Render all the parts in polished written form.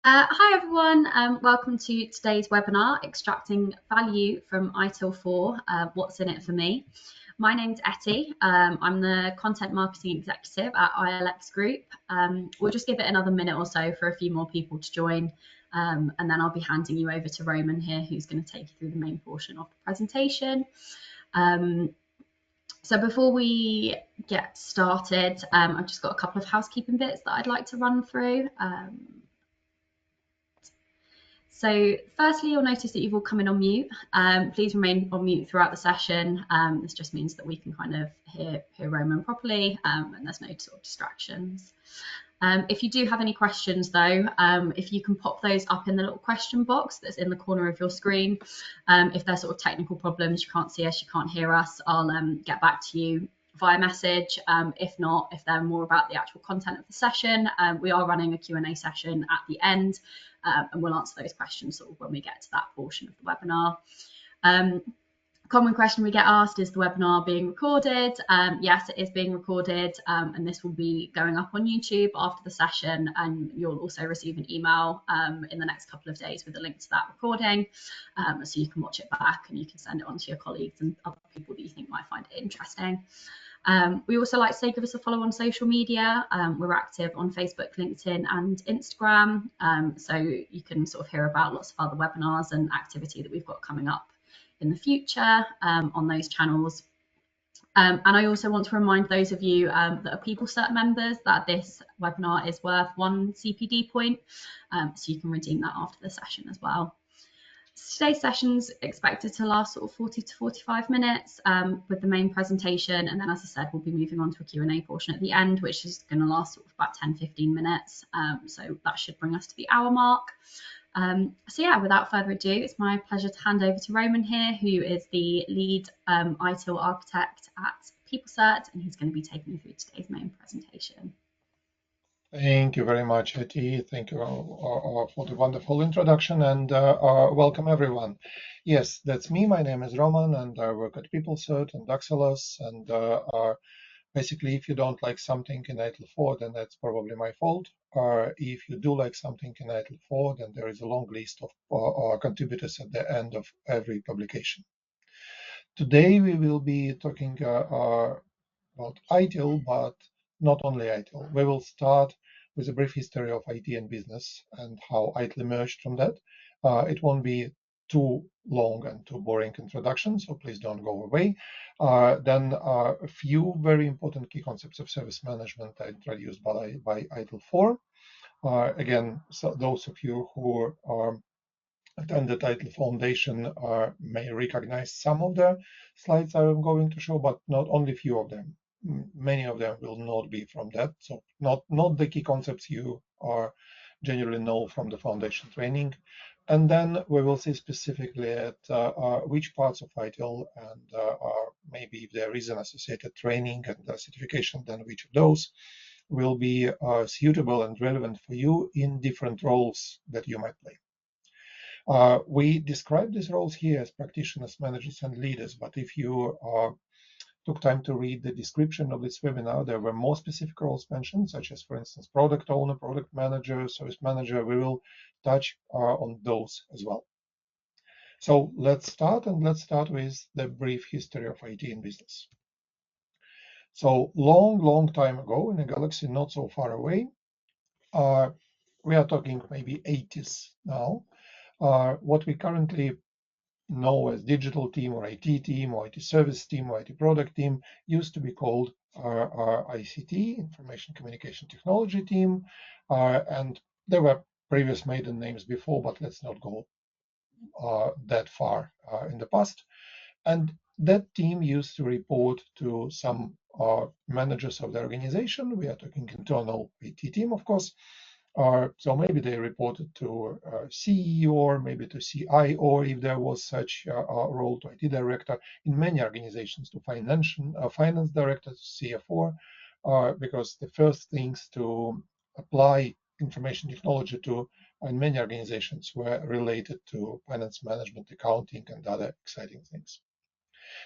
Hi everyone, welcome to today's webinar, Extracting Value from ITIL 4, What's in it for me? My name's Etty, I'm the Content Marketing Executive at ILX Group. We'll just give it another minute or so for a few more people to join, and then I'll be handing you over to Roman here, who's going to take you through the main portion of the presentation. So before we get started, I've just got a couple of housekeeping bits that I'd like to run through. So firstly, you'll notice that you've all come in on mute. Please remain on mute throughout the session. This just means that we can kind of hear Roman properly, and there's no sort of distractions. If you do have any questions though, if you can pop those up in the little question box that's in the corner of your screen. If there's sort of technical problems, you can't see us, you can't hear us, I'll get back to you via message. If not, if they're more about the actual content of the session, we are running a Q&A session at the end, and we'll answer those questions sort of when we get to that portion of the webinar. Common question we get asked, is the webinar being recorded? Yes, it is being recorded, and this will be going up on YouTube after the session, and you'll also receive an email in the next couple of days with a link to that recording, so you can watch it back and you can send it on to your colleagues and other people that you think might find it interesting. We also like to say give us a follow on social media. We're active on Facebook, LinkedIn and Instagram, so you can sort of hear about lots of other webinars and activity that we've got coming up in the future on those channels. And I also want to remind those of you that are PeopleCert members that this webinar is worth 1 CPD point, so you can redeem that after the session as well. Today's session's expected to last sort of 40 to 45 minutes with the main presentation, and then as I said, we'll be moving on to a Q&A portion at the end, which is going to last sort of about 10-15 minutes, so that should bring us to the hour mark. So yeah, without further ado, it's my pleasure to hand over to Roman here, who is the lead ITIL architect at PeopleCert, and he's going to be taking you through today's main presentation. Thank you very much, Hetty. Thank you for the wonderful introduction, and welcome everyone. Yes, that's me. My name is Roman, and I work at PeopleCert and Daxelos. And basically, if you don't like something in ITIL 4, then that's probably my fault. If you do like something in ITIL 4, then there is a long list of contributors at the end of every publication. Today, we will be talking about ITIL, but not only ITIL. We will start with a brief history of IT and business and how ITIL emerged from that. It won't be too long and too boring introduction, so please don't go away. Then a few very important key concepts of service management introduced by ITIL 4. Again, so those of you who attended ITIL Foundation may recognize some of the slides I'm going to show, but not only few of them. Many of them will not be from that, so not the key concepts you generally know from the foundation training. And then we will see specifically at which parts of ITIL and maybe if there is an associated training and certification, then which of those will be suitable and relevant for you in different roles that you might play. We describe these roles here as practitioners, managers, and leaders, but if you took time to read the description of this webinar, there were more specific roles mentioned, such as, for instance, product owner, product manager, service manager. We will touch on those as well. So let's start with the brief history of IT in business. So long time ago, in a galaxy not so far away, we are talking maybe 80s now, what we currently know as digital team or IT team or IT service team or IT product team used to be called ICT, Information Communication Technology team, and there were previous maiden names before, but let's not go that far in the past. And that team used to report to some managers of the organization. We are talking internal IT team, of course. So maybe they reported to CEO, or maybe to CIO if there was such a role, to IT director. In many organizations, to finance director, CFO, because the first things to apply information technology to in many organizations were related to finance management, accounting, and other exciting things.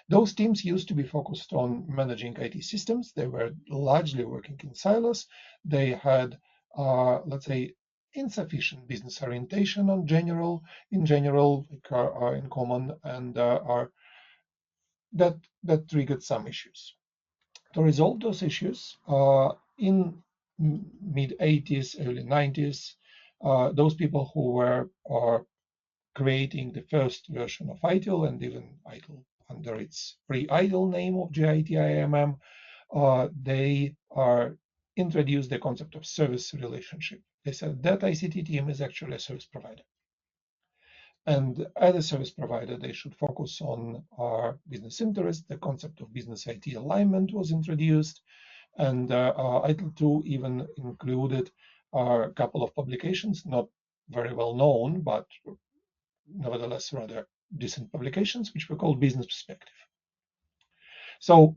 Those teams used to be focused on managing IT systems. They were largely working in silos. They had let's say, insufficient business orientation in general, in common, and that triggered some issues. To resolve those issues, in mid 80s, early 90s, those people who were creating the first version of ITIL and even ITIL under its pre-ITIL name of GITIMM, they introduced the concept of service relationship. They said that ICT team is actually a service provider. And as a service provider, they should focus on our business interests. The concept of business IT alignment was introduced. And ITIL 2 even included a couple of publications, not very well known, but nevertheless rather decent publications, which were called Business Perspective. So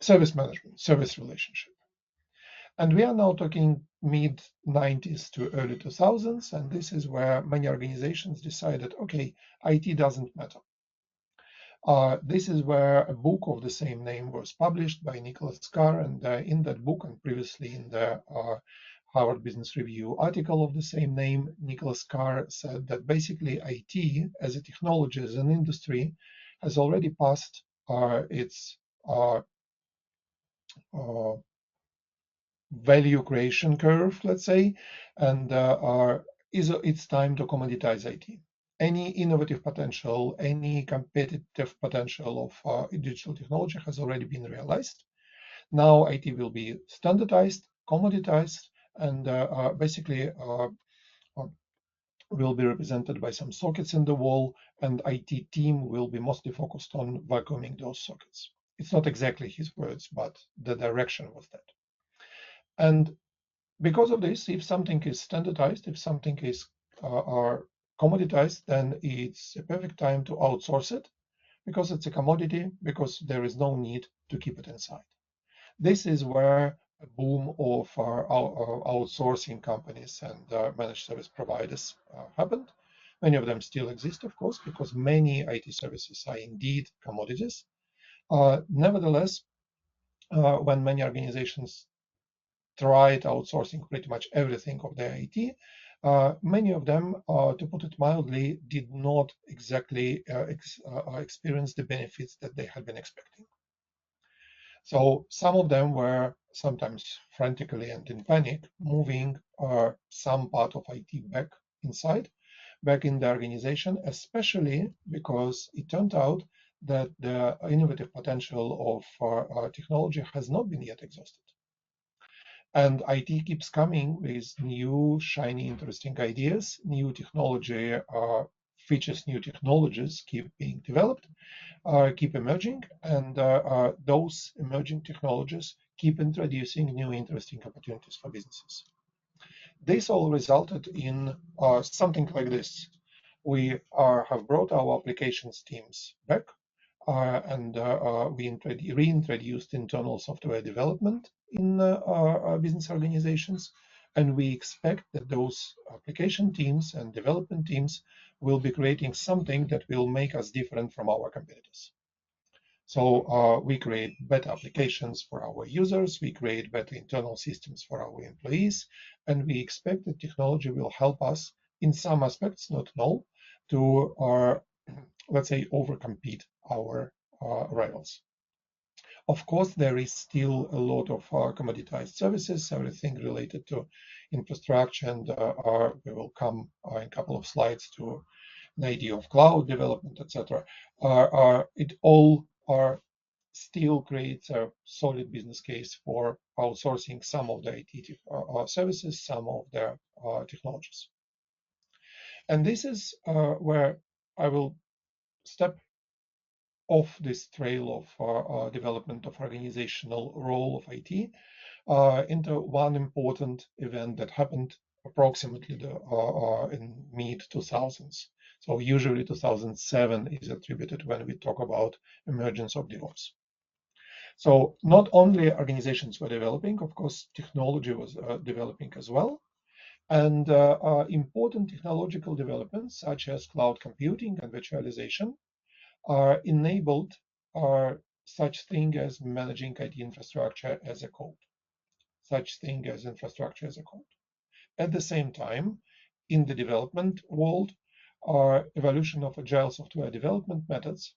service management, service relationship. And we are now talking mid 90s to early 2000s, and this is where many organizations decided, okay, IT doesn't matter. This is where a book of the same name was published by Nicholas Carr, and in that book, and previously in the Harvard Business Review article of the same name, Nicholas Carr said that basically IT as a technology, as an industry, has already passed its value creation curve, let's say, and it's time to commoditize IT. Any innovative potential, any competitive potential of digital technology has already been realized. Now IT will be standardized, commoditized, and basically will be represented by some sockets in the wall, and IT team will be mostly focused on vacuuming those sockets. It's not exactly his words, but the direction was that. And because of this, if something is standardized, if something is commoditized, then it's a perfect time to outsource it because it's a commodity, because there is no need to keep it inside. This is where a boom of outsourcing companies and managed service providers happened. Many of them still exist, of course, because many IT services are indeed commodities. Nevertheless, when many organizations tried outsourcing pretty much everything of their IT, many of them, to put it mildly, did not exactly experience the benefits that they had been expecting. So some of them were sometimes frantically and in panic moving some part of IT back in the organization, especially because it turned out that the innovative potential of technology has not been yet exhausted. And IT keeps coming with new, shiny, interesting ideas, new technology features, new technologies keep being developed, keep emerging, and those emerging technologies keep introducing new interesting opportunities for businesses. This all resulted in something like this. We have brought our applications teams back, and we reintroduced internal software development in business organizations, and we expect that those application teams and development teams will be creating something that will make us different from our competitors. So we create better applications for our users, we create better internal systems for our employees, and we expect that technology will help us in some aspects, not in all, to let's say, overcompete our rivals. Of course, there is still a lot of commoditized services, everything related to infrastructure, and we will come in a couple of slides to the idea of cloud development, etc. It all still creates a solid business case for outsourcing some of the IT services, some of their technologies. And this is where I will step off this trail of development of organizational role of IT into one important event that happened approximately in mid 2000s. So usually 2007 is attributed when we talk about emergence of DevOps. So not only organizations were developing, of course, technology was developing as well. And important technological developments such as cloud computing and virtualization are enabled such thing as managing IT infrastructure as a code. At the same time, in the development world, evolution of agile software development methods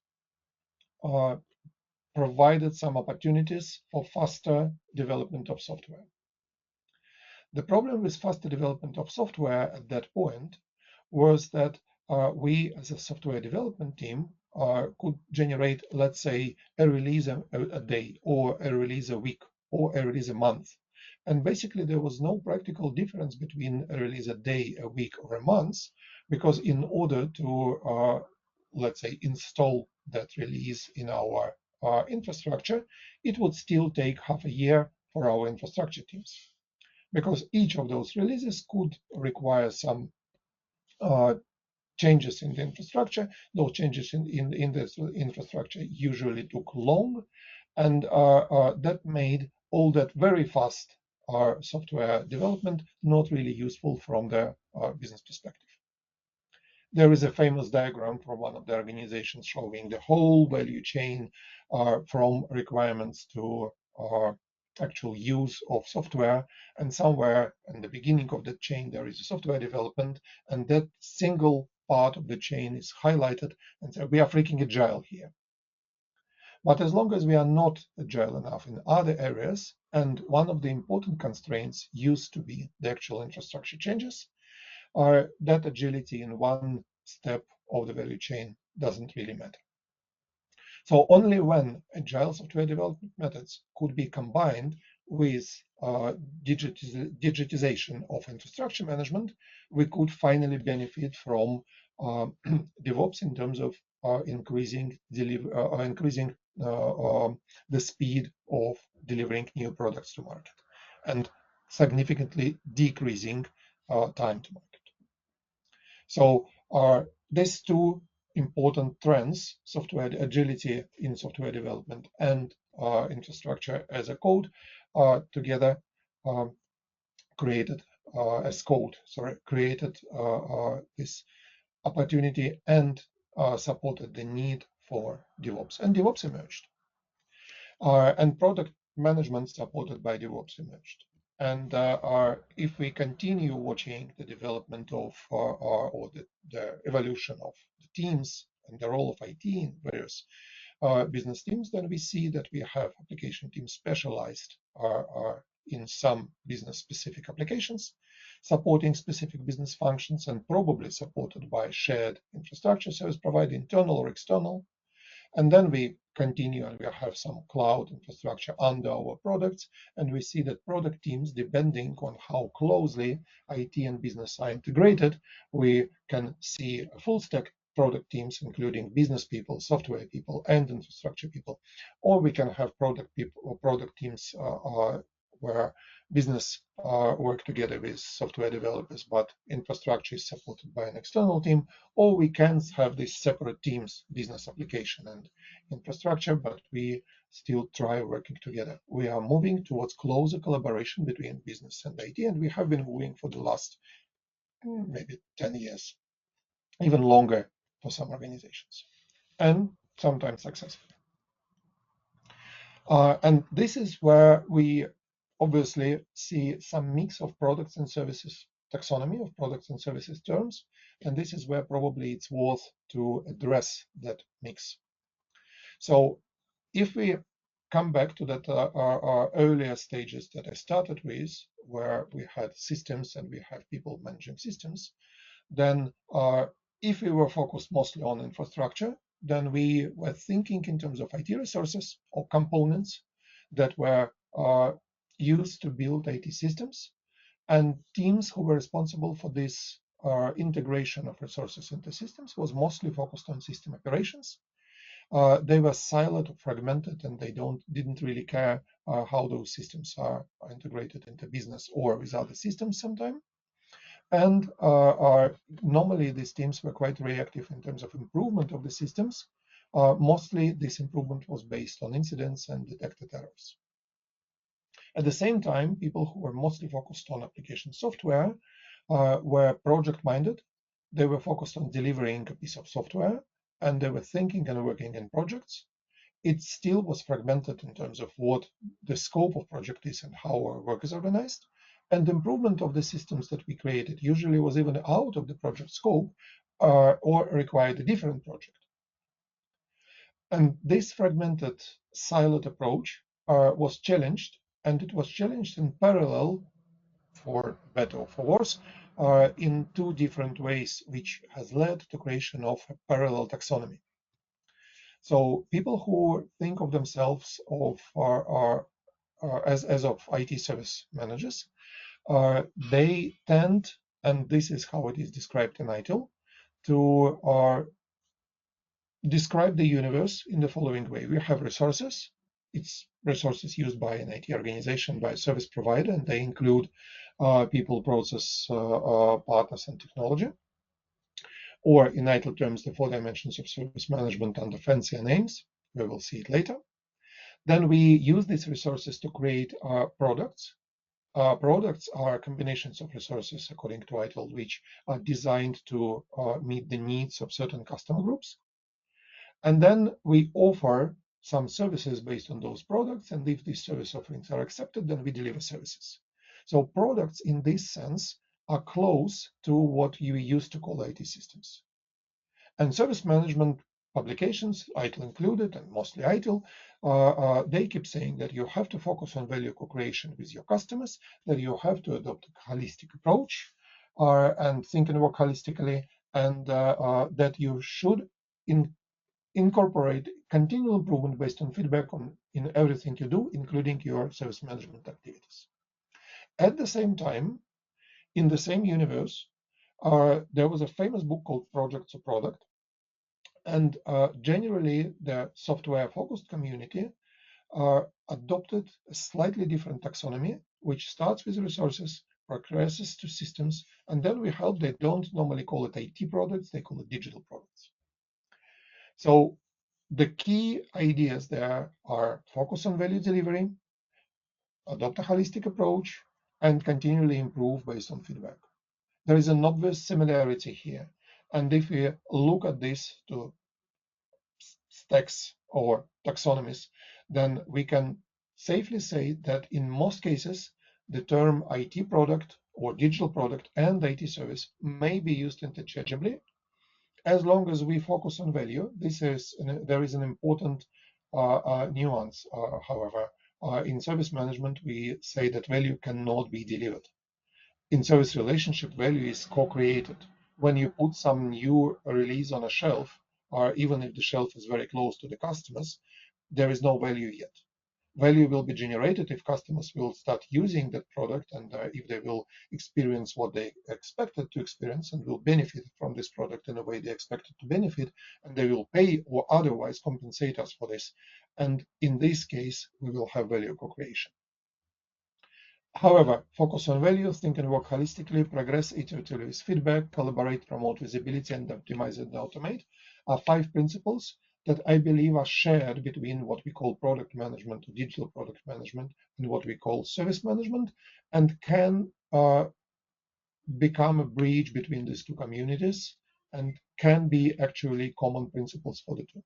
provided some opportunities for faster development of software. The problem with faster development of software at that point was that we, as a software development team, could generate, let's say, a release a day, or a release a week, or a release a month. And basically, there was no practical difference between a release a day, a week, or a month, because in order to, let's say, install that release in our infrastructure, it would still take half a year for our infrastructure teams, because each of those releases could require some changes in the infrastructure. Those changes in the infrastructure usually took long, and that made all that very fast software development not really useful from the business perspective. There is a famous diagram from one of the organizations showing the whole value chain from requirements to actual use of software. And somewhere in the beginning of the chain, there is a software development, and that single part of the chain is highlighted. And so we are freaking agile here. But as long as we are not agile enough in other areas, and one of the important constraints used to be the actual infrastructure changes, that agility in one step of the value chain doesn't really matter. So only when agile software development methods could be combined with digitization of infrastructure management, we could finally benefit from DevOps in terms of increasing the speed of delivering new products to market, and significantly decreasing time to market. So these two important trends, software agility in software development and infrastructure as a code, together created this opportunity and supported the need for DevOps. And DevOps emerged. And product management supported by DevOps emerged. And if we continue watching the development of or the evolution of the teams and the role of IT in various business teams, then we see that we have application teams specialized in some business-specific applications, supporting specific business functions, and probably supported by shared infrastructure service provider, internal or external. And then we continue and we have some cloud infrastructure under our products. And we see that product teams, depending on how closely IT and business are integrated, we can see a full stack product teams, including business people, software people, and infrastructure people. Or we can have product people or product teams where business work together with software developers, but infrastructure is supported by an external team. Or we can have these separate teams, business application and infrastructure, but we still try working together. We are moving towards closer collaboration between business and IT, and we have been moving for the last maybe 10 years, even longer for some organizations, and sometimes successfully. And this is where we obviously see some mix of products and services, taxonomy of products and services terms, and this is where probably it's worth to address that mix. So if we come back to that our earlier stages that I started with, where we had systems and we have people managing systems, then if we were focused mostly on infrastructure, then we were thinking in terms of IT resources or components that were used to build IT systems, and teams who were responsible for this integration of resources into systems was mostly focused on system operations. They were siloed or fragmented, and they didn't really care how those systems are integrated into business or with other systems sometimes. And normally these teams were quite reactive in terms of improvement of the systems. Mostly this improvement was based on incidents and detected errors. At the same time, people who were mostly focused on application software were project-minded. They were focused on delivering a piece of software, and they were thinking and working in projects. It still was fragmented in terms of what the scope of project is and how our work is organized. And improvement of the systems that we created usually was even out of the project scope or required a different project. And this fragmented, siloed approach was challenged, and it was challenged in parallel, for better or for worse, in two different ways, which has led to creation of a parallel taxonomy. So people who think of themselves as of IT service managers, they tend, and this is how it is described in ITIL, to describe the universe in the following way. We have resources. It's resources used by an IT organization, by a service provider, and they include people, process, partners, and technology. Or in ITIL terms, the 4 dimensions of service management under fancier names. We will see it later. Then we use these resources to create products. Products are combinations of resources, according to ITIL, which are designed to meet the needs of certain customer groups. And then we offer some services based on those products. And if these service offerings are accepted, then we deliver services. So products in this sense are close to what you used to call IT systems. And service management publications, ITIL included, and mostly ITIL, they keep saying that you have to focus on value co-creation with your customers, that you have to adopt a holistic approach and think and work holistically, and that you should incorporate continual improvement based on feedback in everything you do, including your service management activities. At the same time, in the same universe, there was a famous book called Project to Product. And generally, the software-focused community adopted a slightly different taxonomy, which starts with resources, progresses to systems, and then we help. They don't normally call it IT products, they call it digital products. So the key ideas there are focus on value delivery, adopt a holistic approach, and continually improve based on feedback. There is an obvious similarity here. And if we look at this to stacks or taxonomies, then we can safely say that in most cases, the term IT product or digital product and IT service may be used interchangeably, as long as we focus on value. There is an important nuance, however. In service management, we say that value cannot be delivered. In service relationship, value is co-created. When you put some new release on a shelf, or even if the shelf is very close to the customers, there is no value yet. Value will be generated if customers will start using that product and if they will experience what they expected to experience and will benefit from this product in a way they expected to benefit, and they will pay or otherwise compensate us for this. And in this case, we will have value co-creation. However, focus on value, think and work holistically, progress iteratively with feedback, collaborate, promote visibility, and optimize and automate are 5 principles that I believe are shared between what we call product management or digital product management and what we call service management, and can become a bridge between these two communities and can be actually common principles for the two.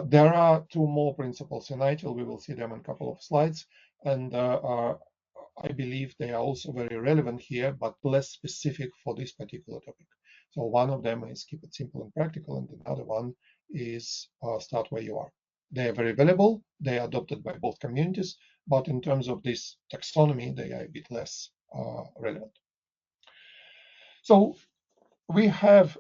There are 2 more principles in ITIL. We will see them in a couple of slides. And I believe they are also very relevant here, but less specific for this particular topic. So one of them is keep it simple and practical, and another one is start where you are. They are very valuable. They are adopted by both communities, but in terms of this taxonomy, they are a bit less relevant. So we have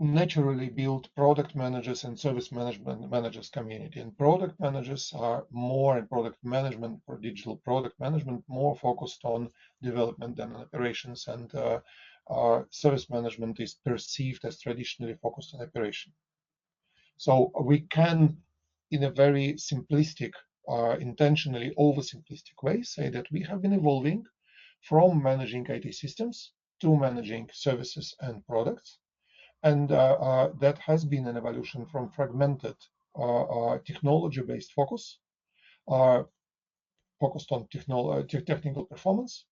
naturally built product managers and service management managers community, and product managers are more, and product management for digital product management more focused on development than operations, and service management is perceived as traditionally focused on operation. So we can, in a very simplistic, intentionally oversimplistic way, say that we have been evolving from managing IT systems to managing services and products. And that has been an evolution from fragmented technology-based focus, focused on technical performance,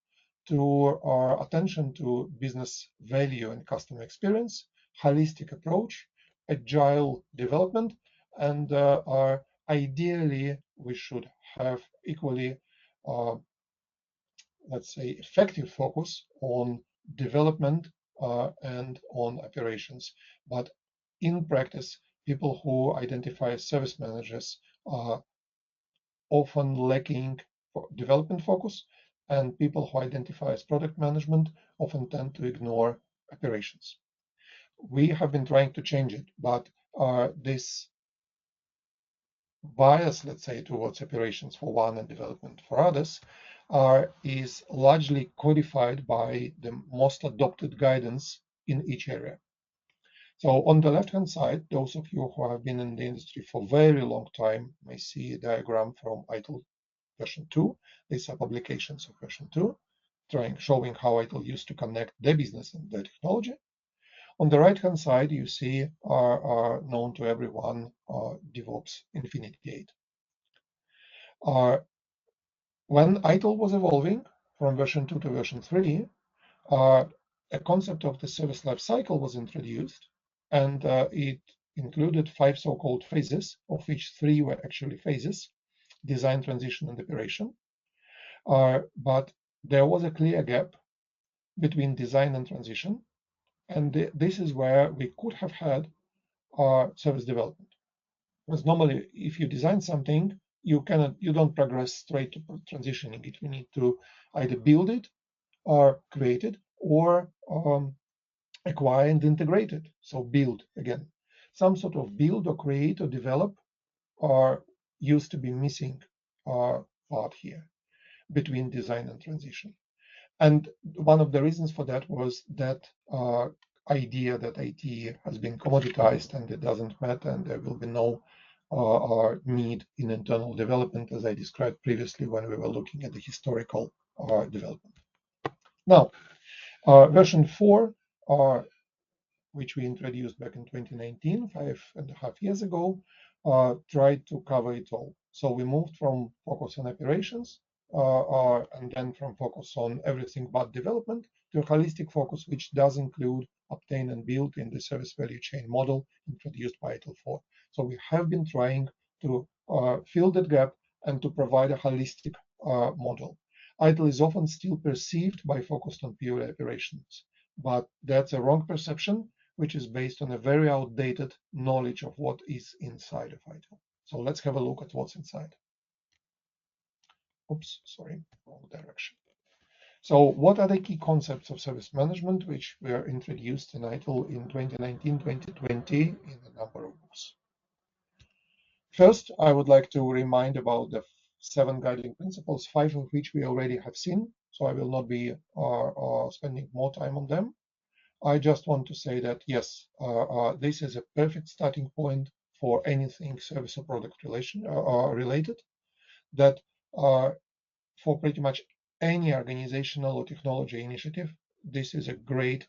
to attention to business value and customer experience, holistic approach, agile development, and ideally we should have equally let's say, effective focus on development and on operations. But in practice, people who identify as service managers are often lacking development focus, and people who identify as product management often tend to ignore operations. We have been trying to change it, but this bias, let's say, towards operations for one and development for others is largely codified by the most adopted guidance in each area. So on the left-hand side, those of you who have been in the industry for a very long time may see a diagram from ITIL version 2. These are publications of version 2, showing how ITIL used to connect their business and their technology. On the right-hand side, you see are known to everyone DevOps Infinity Gate. When ITIL was evolving from version 2 to version 3, a concept of the service life cycle was introduced, and it included 5 so-called phases, of which 3 were actually phases: design, transition, and operation. But there was a clear gap between design and transition, and this is where we could have had service development. Because normally, if you design something, you don't progress straight to transitioning it. You need to either build it or create it, or acquire and integrate it. So build again. Some sort of build or create or develop used to be missing part here between design and transition. And one of the reasons for that was that idea that IT has been commoditized and it doesn't matter, and there will be no need in internal development, as I described previously when we were looking at the historical development. Now, version 4, which we introduced back in 2019, 5.5 years ago, tried to cover it all. So we moved from focus on operations and then from focus on everything but development to a holistic focus, which does include obtain and build in the service value chain model introduced by ITIL 4. So we have been trying to fill that gap and to provide a holistic model. ITIL is often still perceived by focused on pure operations, but that's a wrong perception, which is based on a very outdated knowledge of what is inside of ITIL. So let's have a look at what's inside. Oops, sorry, wrong direction. So what are the key concepts of service management which were introduced in ITIL in 2019-2020 in a number of books? First, I would like to remind about the 7 guiding principles, 5 of which we already have seen, so I will not be spending more time on them. I just want to say that, yes, this is a perfect starting point for anything service or product related, that for pretty much any organizational or technology initiative, this is a great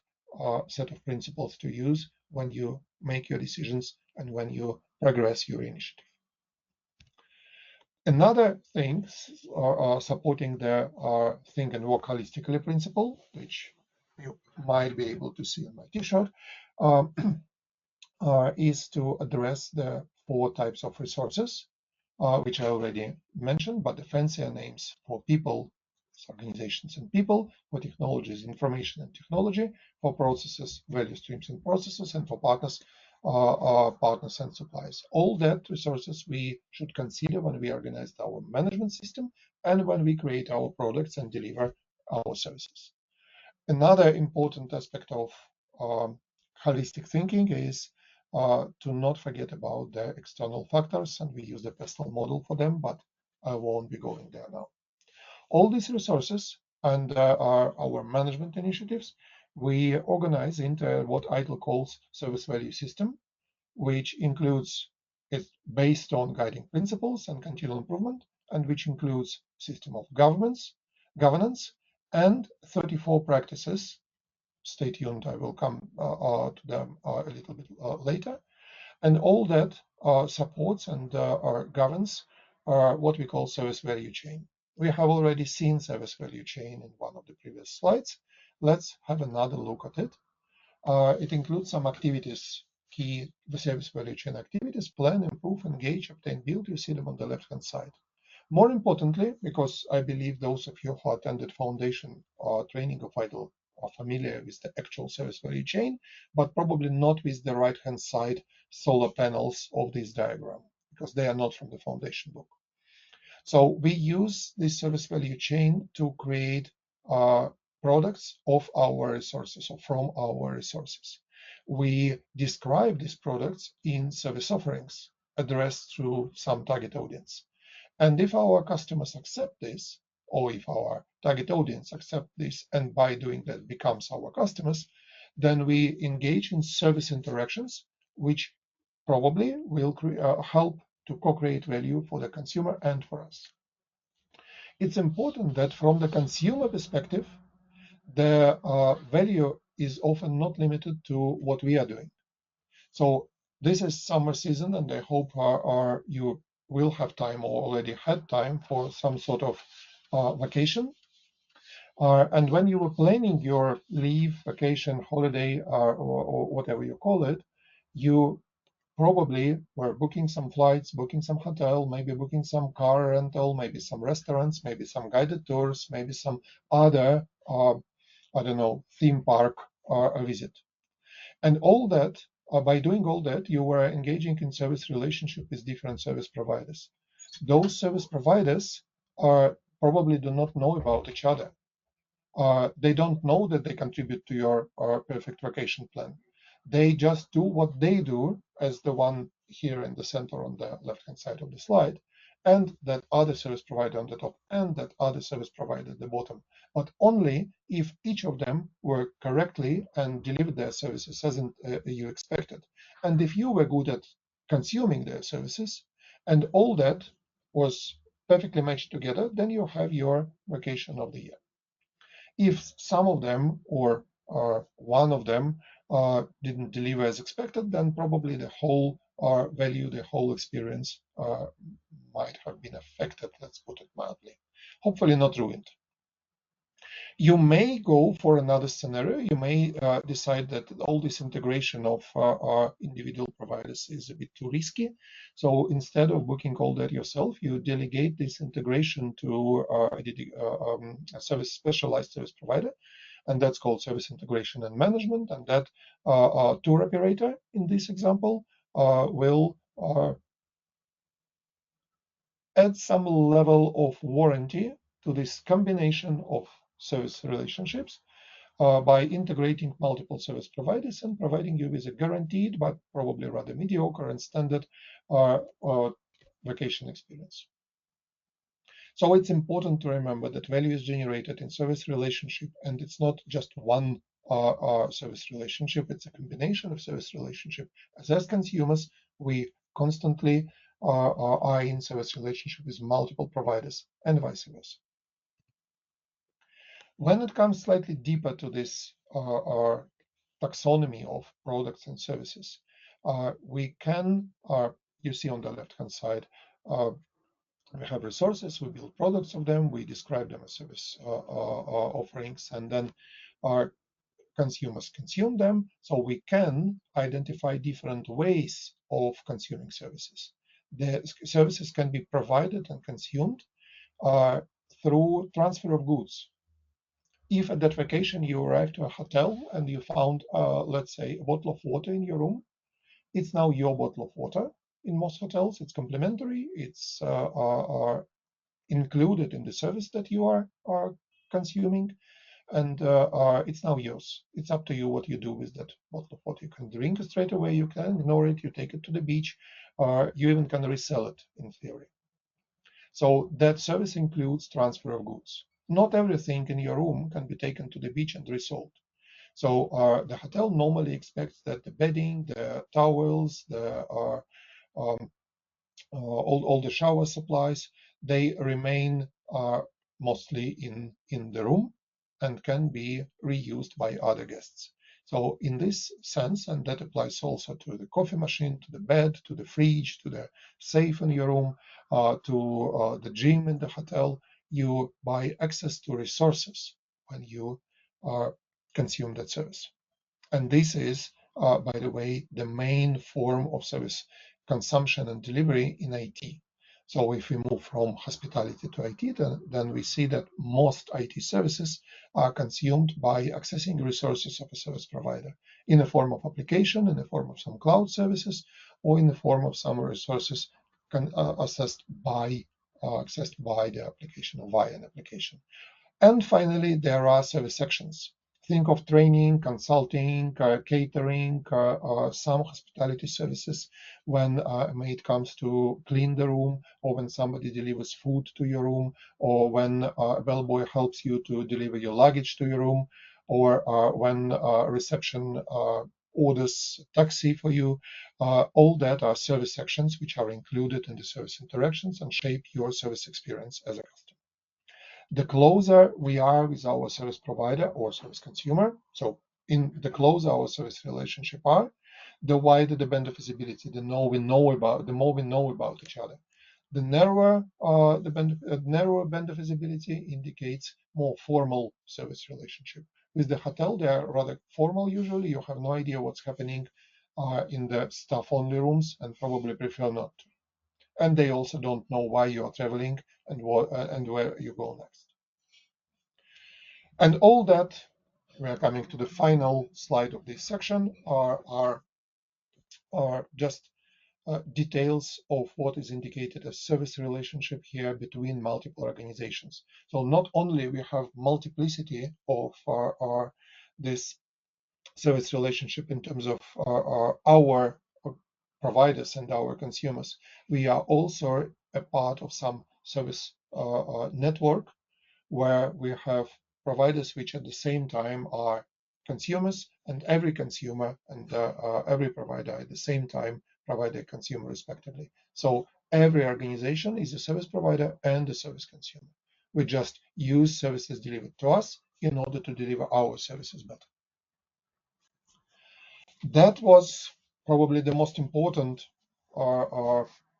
set of principles to use when you make your decisions and when you progress your initiative. Another thing supporting the think and work holistically principle, which you might be able to see on my t-shirt, is to address the 4 types of resources, which I already mentioned, but the fancier names: for people, organizations and people; for technologies, information and technology; for processes, value streams and processes; and for partners, partners and suppliers. All that resources we should consider when we organize our management system and when we create our products and deliver our services. Another important aspect of holistic thinking is to not forget about the external factors, and we use the PESTEL model for them, but I won't be going there now. All these resources and our management initiatives, we organize into what ITIL calls service value system, which includes, it's based on guiding principles and continual improvement, and which includes system of governance, and 34 practices. Stay tuned, I will come to them a little bit later. And all that supports and governs what we call service value chain. We have already seen service value chain in one of the previous slides. Let's have another look at it. It includes some activities, the service value chain activities: plan, improve, engage, obtain, build. You see them on the left-hand side. More importantly, because I believe those of you who attended foundation training of ITIL are familiar with the actual service value chain, but probably not with the right-hand side solar panels of this diagram, because they are not from the foundation book. So we use this service value chain to create products of our resources or from our resources. We describe these products in service offerings addressed through some target audience. And if our customers accept this, or if our target audience accept this, and by doing that becomes our customers, then we engage in service interactions, which probably will help to co-create value for the consumer and for us. It's important that from the consumer perspective, the value is often not limited to what we are doing. So this is summer season, and I hope you will have time or already had time for some sort of vacation. And when you were planning your leave, vacation, holiday, or whatever you call it, you probably were booking some flights, booking some hotel, maybe booking some car rental, maybe some restaurants, maybe some guided tours, maybe some other, I don't know, theme park visit. And all that, by doing all that, you were engaging in service relationship with different service providers. Those service providers probably do not know about each other. They don't know that they contribute to your perfect vacation plan. They just do what they do, as the one here in the center on the left-hand side of the slide, and that other service provider on the top, and that other service provider at the bottom. But only if each of them work correctly and delivered their services as you expected. And if you were good at consuming their services, and all that was perfectly matched together, then you have your vacation of the year. If some of them or one of them didn't deliver as expected, then probably the whole value, the whole experience might have been affected, let's put it mildly. Hopefully not ruined. You may go for another scenario. You may decide that all this integration of our individual providers is a bit too risky. So instead of booking all that yourself, you delegate this integration to a specialized service provider, and that's called service integration and management. And that tour operator in this example will add some level of warranty to this combination of service relationships by integrating multiple service providers and providing you with a guaranteed but probably rather mediocre and standard vacation experience. So it's important to remember that value is generated in service relationship, and it's not just one service relationship, it's a combination of service relationship. As consumers, we constantly are in service relationship with multiple providers and vice versa. When it comes slightly deeper to this taxonomy of products and services, we can, you see on the left-hand side, we have resources, we build products of them, we describe them as service offerings, and then our consumers consume them. So we can identify different ways of consuming services. The services can be provided and consumed through transfer of goods. If at that vacation you arrive to a hotel and you found, let's say, a bottle of water in your room, it's now your bottle of water. In most hotels, it's complimentary. It's included in the service that you are consuming, and it's now yours. It's up to you what you do with that bottle of water. You can drink it straight away. You can ignore it. You take it to the beach, or you even can resell it in theory. So that service includes transfer of goods. Not everything in your room can be taken to the beach and resold. So the hotel normally expects that the bedding, the towels, the all the shower supplies, they remain mostly in the room and can be reused by other guests. So in this sense, and that applies also to the coffee machine, to the bed, to the fridge, to the safe in your room, to the gym in the hotel, you buy access to resources when you consume that service. And this is, by the way, the main form of service consumption and delivery in IT. So if we move from hospitality to IT, then we see that most IT services are consumed by accessing resources of a service provider in the form of application, in the form of some cloud services, or in the form of some resources accessed by the application or via an application. And finally, there are service sections. Think of training, consulting, catering, some hospitality services when it comes to clean the room, or when somebody delivers food to your room, or when a bellboy helps you to deliver your luggage to your room, or when reception orders taxi for you. All that are service sections which are included in the service interactions and shape your service experience as a customer. The closer we are with our service provider or service consumer, so in the closer our service relationship are, the wider the band of visibility, the more we know about each other. The narrower narrower band of visibility indicates more formal service relationship. With the hotel, they are rather formal usually. You have no idea what's happening in the staff-only rooms and probably prefer not to. And they also don't know why you are traveling and where you go next. And all that, we are coming to the final slide of this section, are just details of what is indicated as service relationship here between multiple organizations. So not only we have multiplicity of this service relationship in terms of our providers and our consumers, we are also a part of some service network where we have providers which at the same time are consumers, and every consumer and every provider at the same time provide a consumer respectively. So every organization is a service provider and a service consumer. We just use services delivered to us in order to deliver our services better. That was probably the most important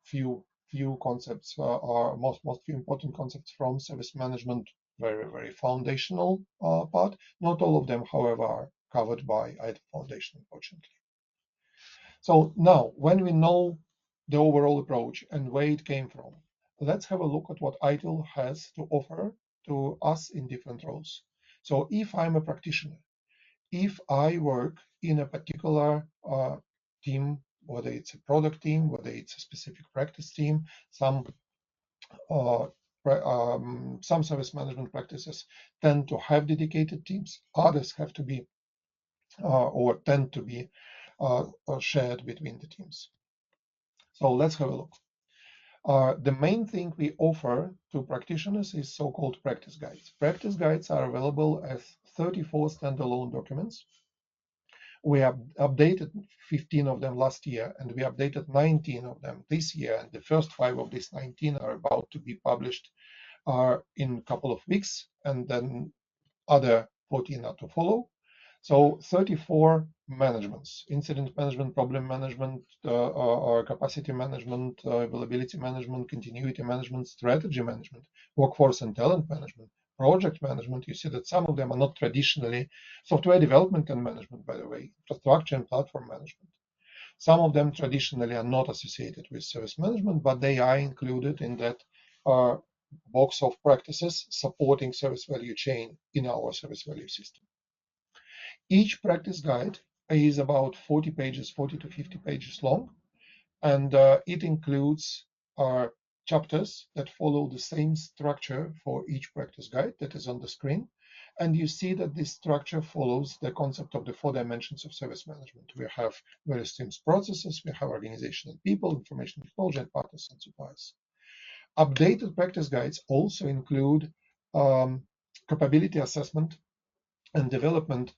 few concepts, most few important concepts from service management, very foundational part. Not all of them, however, are covered by ITIL Foundation, unfortunately. So now, when we know the overall approach and where it came from, let's have a look at what ITIL has to offer to us in different roles. So if I'm a practitioner, if I work in a particular team, whether it's a product team, whether it's a specific practice team, some service management practices tend to have dedicated teams, others have to be or tend to be shared between the teams. So let's have a look. The main thing we offer to practitioners is so-called practice guides. Practice guides are available as 34 standalone documents. We have updated 15 of them last year, and we updated 19 of them this year. And the first 5 of these 19 are about to be published in a couple of weeks, and then other 14 are to follow. So 34 managements: incident management, problem management, capacity management, availability management, continuity management, strategy management, workforce and talent management, project management. You see that some of them are not traditionally software development and management, by the way, infrastructure and platform management. Some of them traditionally are not associated with service management, but they are included in that box of practices supporting service value chain in our service value system. Each practice guide is about 40 pages, 40 to 50 pages long, and it includes chapters that follow the same structure for each practice guide that is on the screen. And you see that this structure follows the concept of the 4 dimensions of service management. We have various teams, processes, we have organizational people, information technology, and partners and suppliers. Updated practice guides also include capability assessment and development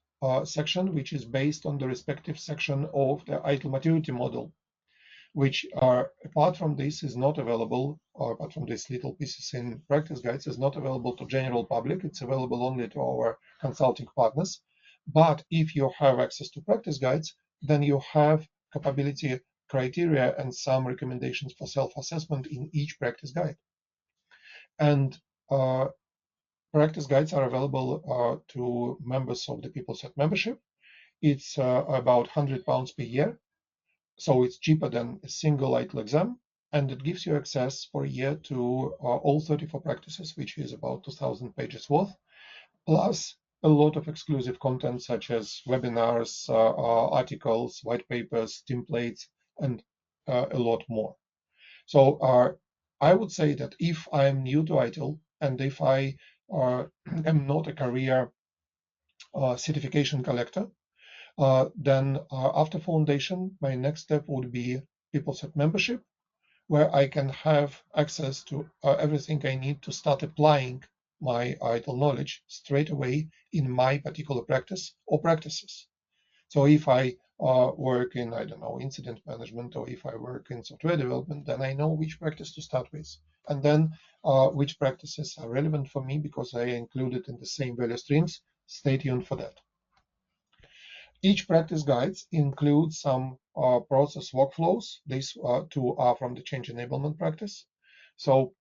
section, which is based on the respective section of the ITIL maturity model, which are, apart from this, is not available, or apart from these little pieces in practice guides, is not available to general public. It's available only to our consulting partners. But if you have access to practice guides, then you have capability criteria and some recommendations for self-assessment in each practice guide. And practice guides are available to members of the PeopleCert membership. It's about £100 per year, so it's cheaper than a single ITIL exam, and it gives you access for a year to all 34 practices, which is about 2,000 pages worth, plus a lot of exclusive content such as webinars, articles, white papers, templates, and a lot more. So I would say that if I'm new to ITIL and if I am not a career certification collector, then after foundation, my next step would be PeopleCert membership, where I can have access to everything I need to start applying my ITIL knowledge straight away in my particular practice or practices. So if I work in, I don't know, incident management, or if I work in software development, then I know which practice to start with, and then which practices are relevant for me because they are included in the same value streams. Stay tuned for that. Each practice guides include some process workflows. These two are from the change enablement practice. So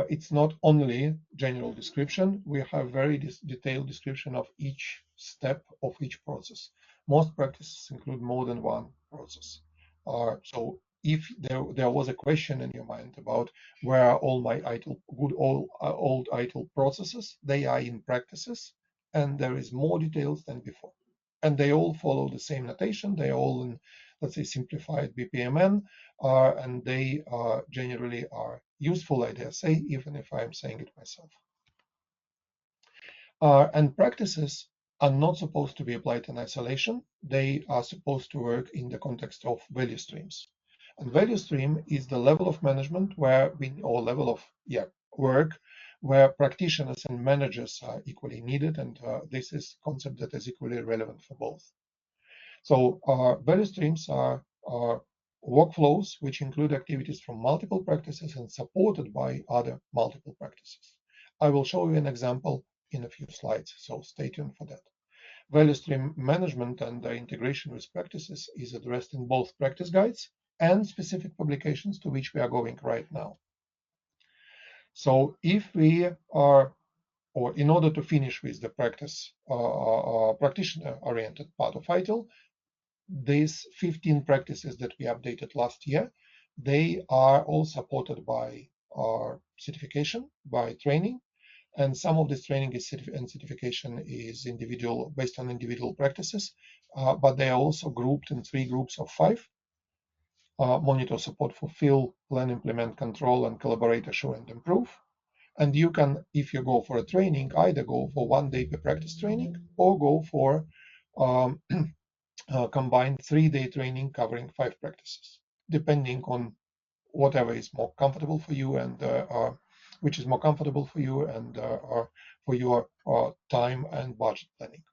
it's not only general description. We have very detailed description of each step of each process. Most practices include more than one process. So if there was a question in your mind about where are all my old ITIL processes, they are in practices, and there is more details than before. And they all follow the same notation. They all in, let's say, simplified BPMN, and they generally are useful, I dare say, even if I'm saying it myself. And practices are not supposed to be applied in isolation. They are supposed to work in the context of value streams. And value stream is the level of management or level of work where practitioners and managers are equally needed, and this is a concept that is equally relevant for both. So value streams are workflows which include activities from multiple practices and supported by other multiple practices. I will show you an example in a few slides, so stay tuned for that. Value stream management and the integration with practices is addressed in both practice guides and specific publications to which we are going right now. So if we are, or in order to finish with the practitioner-oriented part of ITIL, these 15 practices that we updated last year, they are all supported by our certification, by training, and some of this training and certification is based on individual practices, but they are also grouped in 3 groups of 5. Monitor, support, fulfill, plan, implement, control, and collaborate, assure, and improve. And you can, if you go for a training, either go for 1 day per practice training or go for combined 3-day training covering 5 practices, depending on whatever is more comfortable for you and which is more comfortable for you and for your time and budget planning.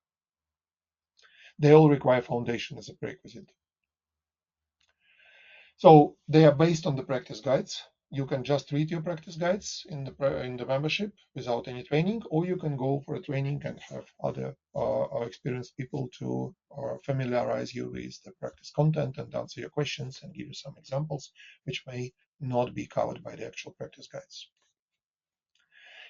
They all require foundation as a prerequisite. So they are based on the practice guides. You can just read your practice guides in the membership without any training, or you can go for a training and have other experienced people to familiarize you with the practice content and answer your questions and give you some examples which may not be covered by the actual practice guides.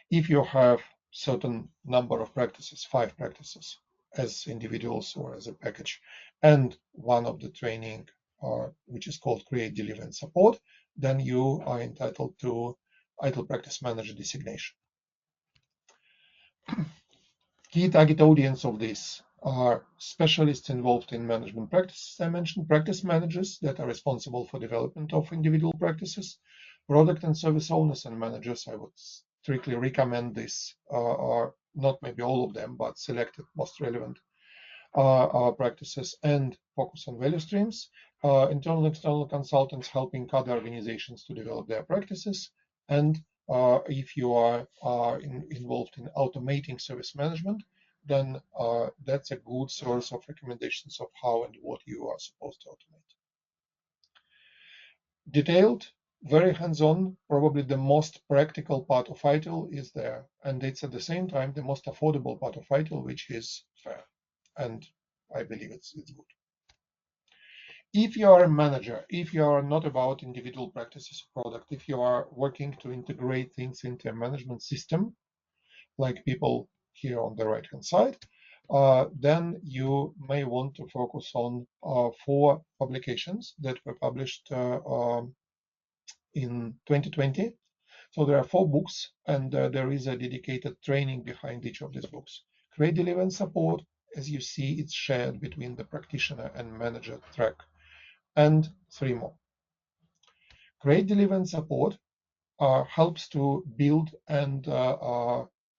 If you have certain number of practices, 5 practices as individuals or as a package, and one of the training which is called Create, Deliver, and Support, then you are entitled to ITIL Practice Manager designation. Key target audience of this are specialists involved in management practices. I mentioned practice managers that are responsible for development of individual practices, product and service owners and managers. I would strictly recommend this, or not maybe all of them, but selected most relevant practices, and focus on value streams. Internal and external consultants helping other organizations to develop their practices. And if you are involved in automating service management, then that's a good source of recommendations of how and what you are supposed to automate. Detailed, very hands-on, probably the most practical part of ITIL is there. And it's at the same time the most affordable part of ITIL, which is fair. And I believe it's good. If you are a manager, if you are not about individual practices or product, if you are working to integrate things into a management system, like people here on the right-hand side, then you may want to focus on 4 publications that were published in 2020. So there are 4 books, and there is a dedicated training behind each of these books. Create, Deliver, and Support, as you see, it's shared between the practitioner and manager track, and 3 more. Create, Deliver, and Support helps to build and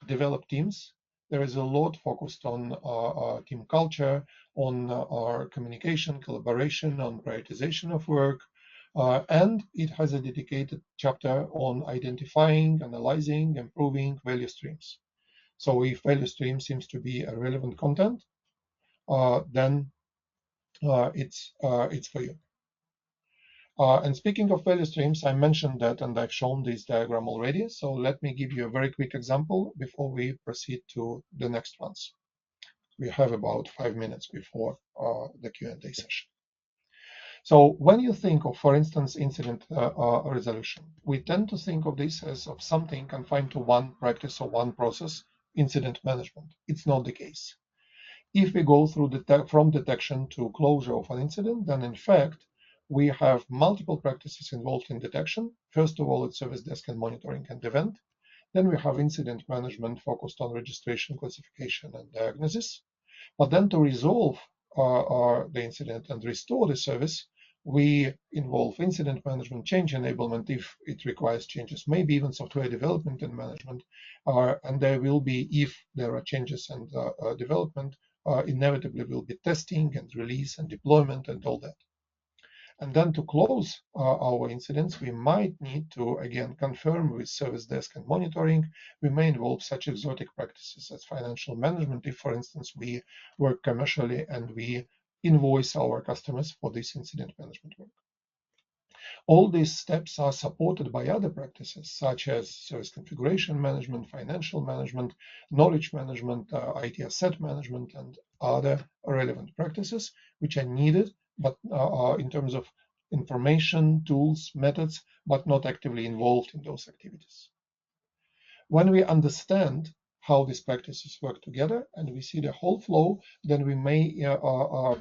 develop teams. There is a lot focused on team culture, on our communication, collaboration, on prioritization of work, and it has a dedicated chapter on identifying, analyzing, improving value streams. So if value stream seems to be a relevant content, then it's for you. And speaking of value streams, I mentioned that, and I've shown this diagram already. So let me give you a very quick example before we proceed to the next ones. We have about 5 minutes before the Q&A session. So when you think of, for instance, incident resolution, we tend to think of this as of something confined to one practice or one process, incident management. It's not the case. If we go through from detection to closure of an incident, then in fact, we have multiple practices involved in detection. First of all, it's service desk and monitoring and event. Then we have incident management focused on registration, classification, and diagnosis. But then to resolve the incident and restore the service, we involve incident management, change enablement if it requires changes, maybe even software development and management. And there will be, if there are changes and development, inevitably will be testing and release and deployment and all that. And then to close our incidents, we might need to, again, confirm with service desk and monitoring. We may involve such exotic practices as financial management, if, for instance, we work commercially and we invoice our customers for this incident management work. All these steps are supported by other practices, such as service configuration management, financial management, knowledge management, IT asset management, and other relevant practices, which are needed, but in terms of information, tools, methods, but not actively involved in those activities. When we understand how these practices work together and we see the whole flow, then we may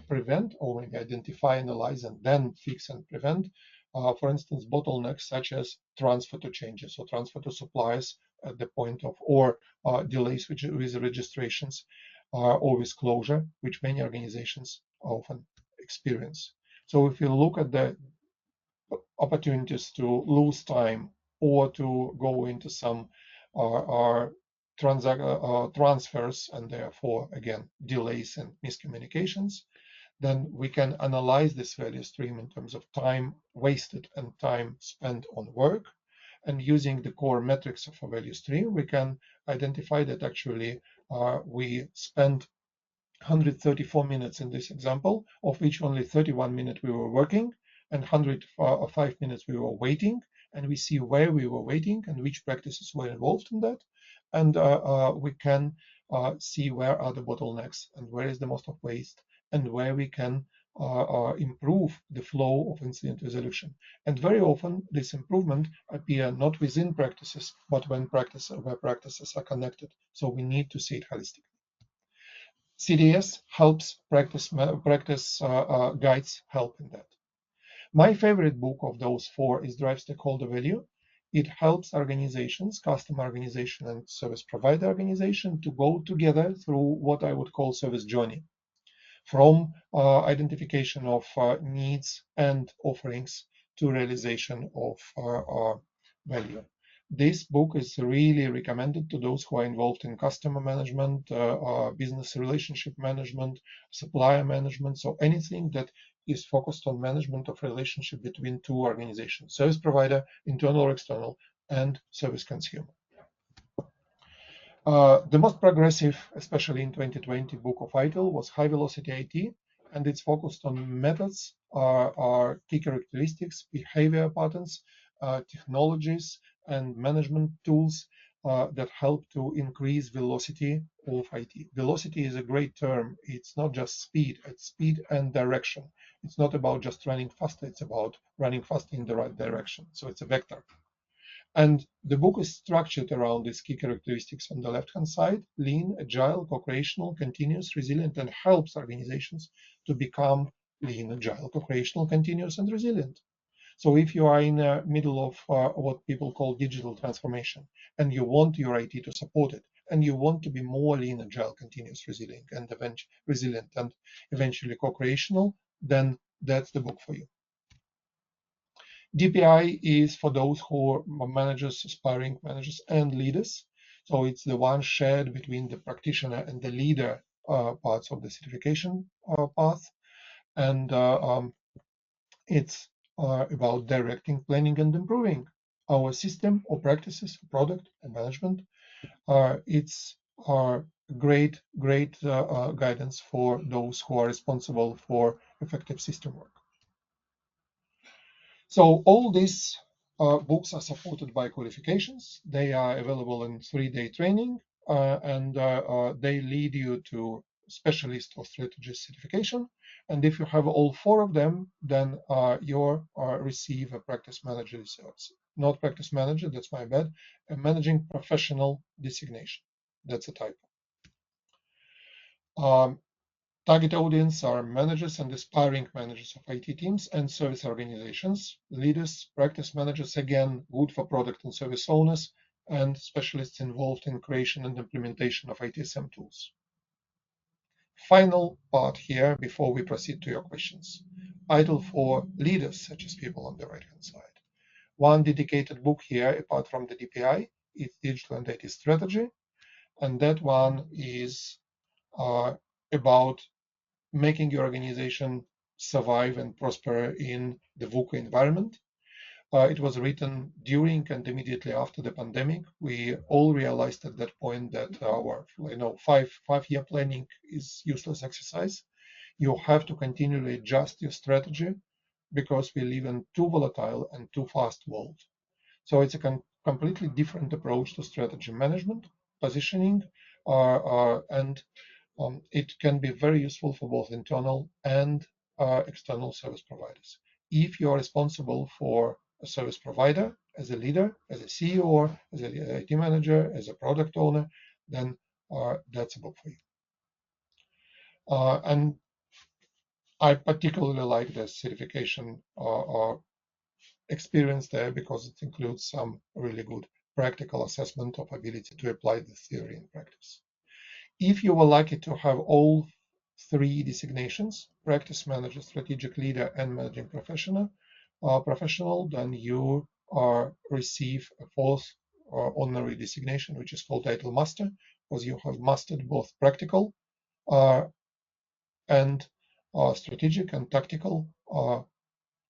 prevent or maybe identify, analyze, and then fix and prevent, for instance, bottlenecks such as transfer to changes or transfer to suppliers at the point of, or delays with registrations or with closure, which many organizations often experience. So if you look at the opportunities to lose time or to go into some transfers and therefore, again, delays and miscommunications, then we can analyze this value stream in terms of time wasted and time spent on work. And using the core metrics of a value stream, we can identify that actually we spent 134 minutes in this example, of which only 31 minutes we were working and 105 minutes we were waiting. And we see where we were waiting and which practices were involved in that. And we can see where are the bottlenecks and where is the most of waste and where we can improve the flow of incident resolution. And very often this improvement appear not within practices, but where practices are connected. So we need to see it holistically. CDS helps practice guides help in that. My favorite book of those 4 is Drive Stakeholder Value. It helps organizations, customer organization and service provider organization, to go together through what I would call service journey, from identification of needs and offerings to realization of value. This book is really recommended to those who are involved in customer management, business relationship management, supplier management, so anything that is focused on management of relationship between 2 organizations, service provider, internal or external, and service consumer. The most progressive, especially in 2020, book of ITIL was High Velocity IT, and it's focused on methods, key characteristics, behavior patterns, technologies, and management tools that help to increase velocity of IT. Velocity is a great term. It's not just speed, it's speed and direction. It's not about just running faster, it's about running faster in the right direction. So it's a vector. And the book is structured around these key characteristics on the left-hand side: lean, agile, co-creational, continuous, resilient, and helps organizations to become lean, agile, co-creational, continuous, and resilient. So if you are in the middle of what people call digital transformation, and you want your IT to support it, and you want to be more lean, agile, continuous, resilient, and eventually co-creational, then that's the book for you. DPI is for those who are managers, aspiring managers, and leaders. So it's the one shared between the practitioner and the leader parts of the certification path. And it's about directing, planning, and improving our system or practices, product and management. It's great guidance for those who are responsible for effective system work. So all these books are supported by qualifications. They are available in 3-day training, and they lead you to specialist or strategist certification. And if you have all 4 of them, then you receive a practice manager, not practice manager, that's my bad, a managing professional designation. That's a typo. Target audience are managers and aspiring managers of IT teams and service organizations, leaders, practice managers, again, good for product and service owners, and specialists involved in creation and implementation of ITSM tools. Final part here before we proceed to your questions. ITIL for leaders, such as people on the right-hand side. One dedicated book here, apart from the DPI, is Digital and IT Strategy, and that one is about making your organization survive and prosper in the VUCA environment. It was written during and immediately after the pandemic. We all realized at that point that our five-year planning is useless exercise. You have to continually adjust your strategy because we live in too volatile and too fast world. So it's a completely different approach to strategy management, positioning, and it can be very useful for both internal and external service providers. If you are responsible for a service provider as a leader, as a CEO, as an IT manager, as a product owner, then that's a book for you. And I particularly like the certification experience there because it includes some really good practical assessment of ability to apply the theory in practice. If you were lucky to have all 3 designations, practice manager, strategic leader, and managing professional, then you receive a 4th honorary designation, which is called ITIL Master, because you have mastered both practical and strategic and tactical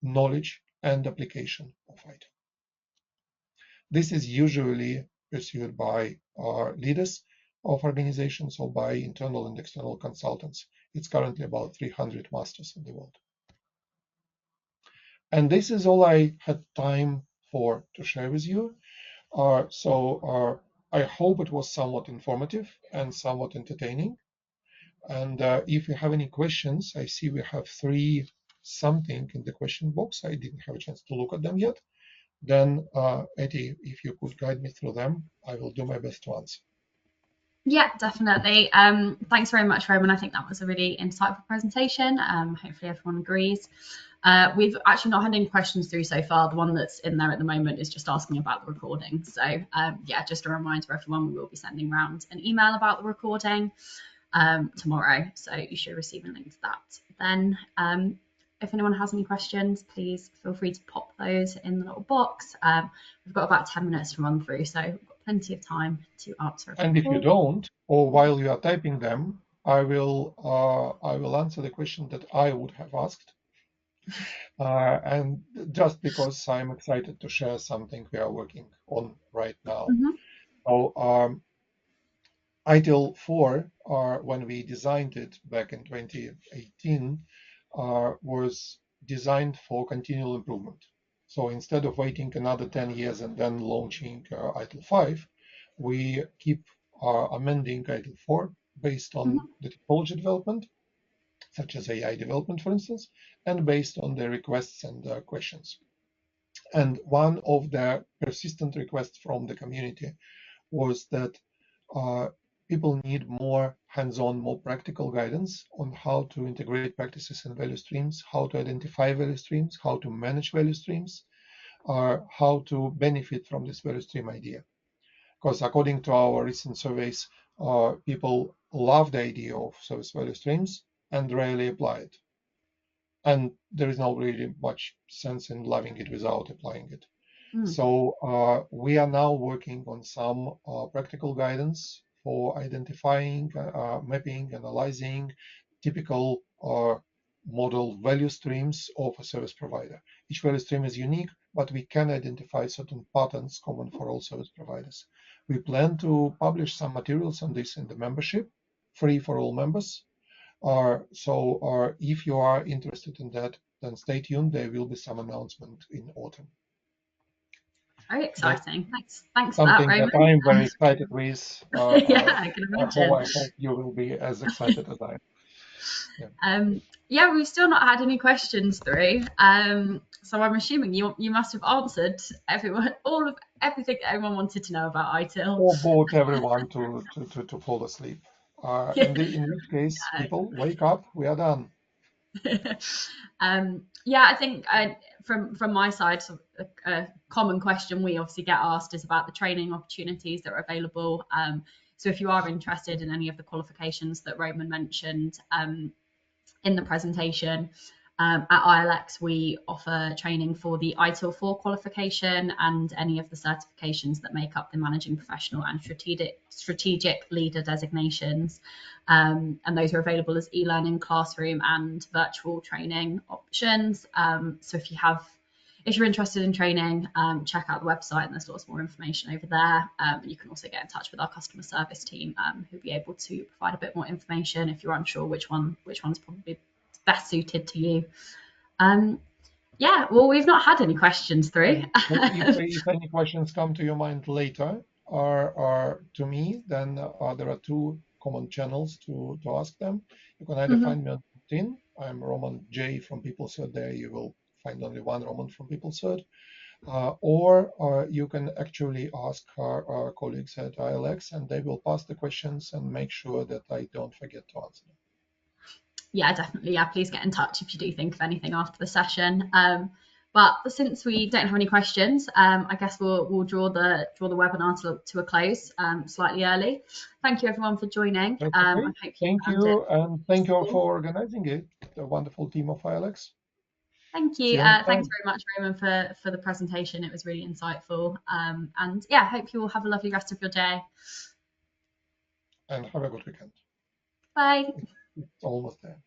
knowledge and application of ITIL. This is usually pursued by leaders of organizations or by internal and external consultants. It's currently about 300 masters in the world. And this is all I had time for to share with you. I hope it was somewhat informative and somewhat entertaining. And if you have any questions, I see we have 3 something in the question box. I didn't have a chance to look at them yet. Then, Etty, if you could guide me through them, I will do my best to answer. Yeah, definitely. Thanks very much, Roman. I think that was a really insightful presentation. Hopefully everyone agrees. We've actually not had any questions through so far. The one that's in there at the moment is just asking about the recording. So yeah, just a reminder for everyone, we will be sending around an email about the recording tomorrow. So you should receive a link to that then. If anyone has any questions, please feel free to pop those in the little box. We've got about 10 minutes to run through, so we've got plenty of time to answer. And if you don't, or while you are typing them, I will answer the question that I would have asked. And just because I'm excited to share something we are working on right now. So ITIL 4, when we designed it back in 2018, was designed for continual improvement. So instead of waiting another 10 years and then launching ITIL 5, we keep amending ITIL 4 based on the technology development, such as AI development, for instance, and based on the requests and questions. And one of the persistent requests from the community was that people need more hands-on, more practical guidance on how to integrate practices and value streams, how to identify value streams, how to manage value streams, or how to benefit from this value stream idea. Because according to our recent surveys, people love the idea of service value streams and rarely apply it. And there is not really much sense in loving it without applying it. So we are now working on some practical guidance for identifying, mapping, analyzing typical model value streams of a service provider. Each value stream is unique, but we can identify certain patterns common for all service providers. We plan to publish some materials on this in the membership, free for all members. So if you are interested in that, then stay tuned. There will be some announcement in autumn. Very exciting. Thanks for that, Something Roman. that I'm very excited with. Yeah, I can imagine. I hope you will be as excited as I am. Yeah, we've still not had any questions through. So I'm assuming you must have answered everything that everyone wanted to know about ITIL. Or bored everyone to fall asleep. In which case, people wake up. We are done. Yeah, I think from my side, so a common question we obviously get asked is about the training opportunities that are available. So if you are interested in any of the qualifications that Roman mentioned in the presentation, at ILX we offer training for the ITIL 4 qualification and any of the certifications that make up the managing professional and strategic leader designations, and those are available as e-learning, classroom and virtual training options. So if you're interested in training, check out the website and there's lots more information over there. You can also get in touch with our customer service team, who'll be able to provide a bit more information if you're unsure which one's probably best suited to you. Yeah, well, we've not had any questions through. If any questions come to your mind later or to me, then there are two common channels to ask them. You can either find me on LinkedIn. I'm Roman J from PeopleCert. There you will find only one Roman from PeopleCert. Or you can actually ask our colleagues at ILX, and they will pass the questions and make sure that I don't forget to answer them. Yeah, definitely. Yeah, please get in touch if you do think of anything after the session. But since we don't have any questions, I guess we'll draw the webinar to a close slightly early. Thank you everyone for joining. Okay. Thank you, and thank you for organizing it. The wonderful team of ILX. Thank you. Thanks very much, Roman, for the presentation. It was really insightful. And yeah, hope you all have a lovely rest of your day. And have a good weekend. Bye. It's almost there.